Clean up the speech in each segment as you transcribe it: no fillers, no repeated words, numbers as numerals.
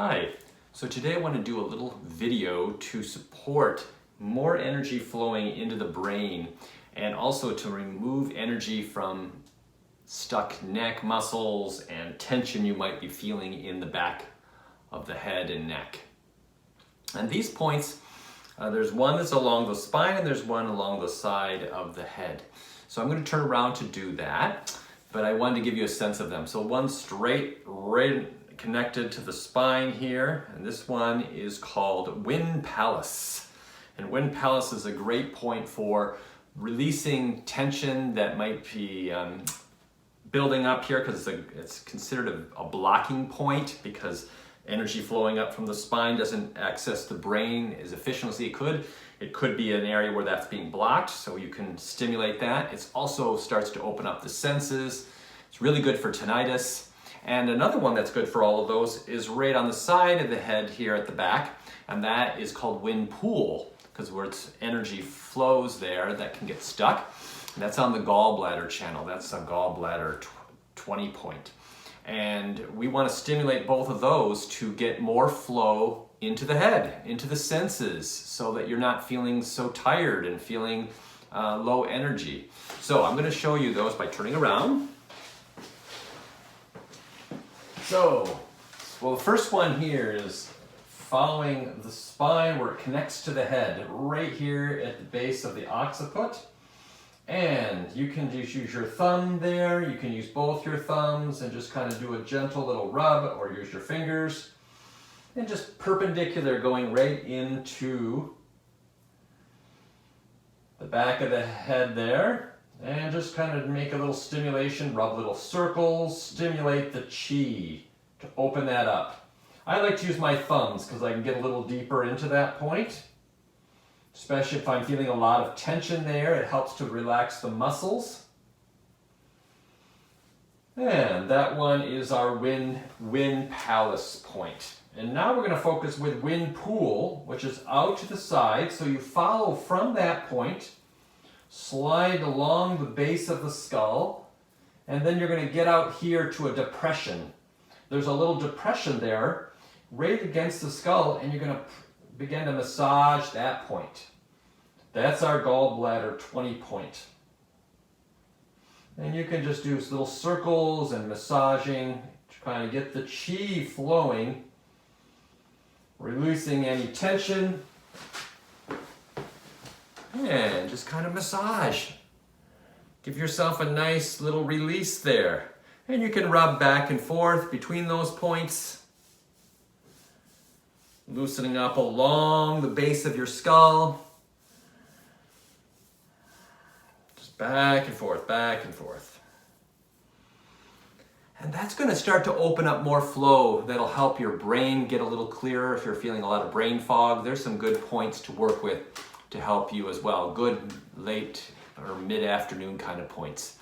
Hi, so today I want to do a little video to support more energy flowing into the brain and also to remove energy from stuck neck muscles and tension you might be feeling in the back of the head and neck. And these points, there's one that's along the spine and there's one along the side of the head. So I'm going to turn around to do that, but I wanted to give you a sense of them. So one straight, right connected to the spine here, and this one is called Wind Palace. And Wind Palace is a great point for releasing tension that might be building up here, because it's considered a blocking point because energy flowing up from the spine doesn't access the brain as efficiently as it could. It could be an area where that's being blocked, so you can stimulate that. It also starts to open up the senses. It's really good for tinnitus. And another one that's good for all of those is right on the side of the head here at the back, and that is called wind pool, because where its energy flows there, that can get stuck. And that's on the gallbladder channel. That's a gallbladder 20 point. And we want to stimulate both of those to get more flow into the head, into the senses, so that you're not feeling so tired and feeling low energy. So I'm going to show you those by turning around. So, well, the first one here is following the spine where it connects to the head, right here at the base of the occiput. And you can just use your thumb there, you can use both your thumbs and just kind of do a gentle little rub, or use your fingers. And just perpendicular, going right into the back of the head there. And just kind of make a little stimulation, rub little circles, stimulate the chi to open that up. I like to use my thumbs because I can get a little deeper into that point. Especially if I'm feeling a lot of tension there, it helps to relax the muscles. And that one is our wind palace point. And now we're going to focus with wind pool, which is out to the side. So you follow from that point, slide along the base of the skull, and then you're going to get out here to a depression. There's a little depression there right against the skull, and you're going to begin to massage that point. That's our gallbladder 20 point. And you can just do little circles and massaging to kind of get the chi flowing, releasing any tension. And just kind of massage. Give yourself a nice little release there. And you can rub back and forth between those points. Loosening up along the base of your skull. Just back and forth, back and forth. And that's going to start to open up more flow. That'll help your brain get a little clearer if you're feeling a lot of brain fog. There's some good points to work with to help you as well. Good late or mid-afternoon kind of points.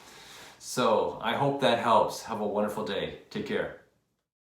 So I hope that helps. Have a wonderful day. Take care.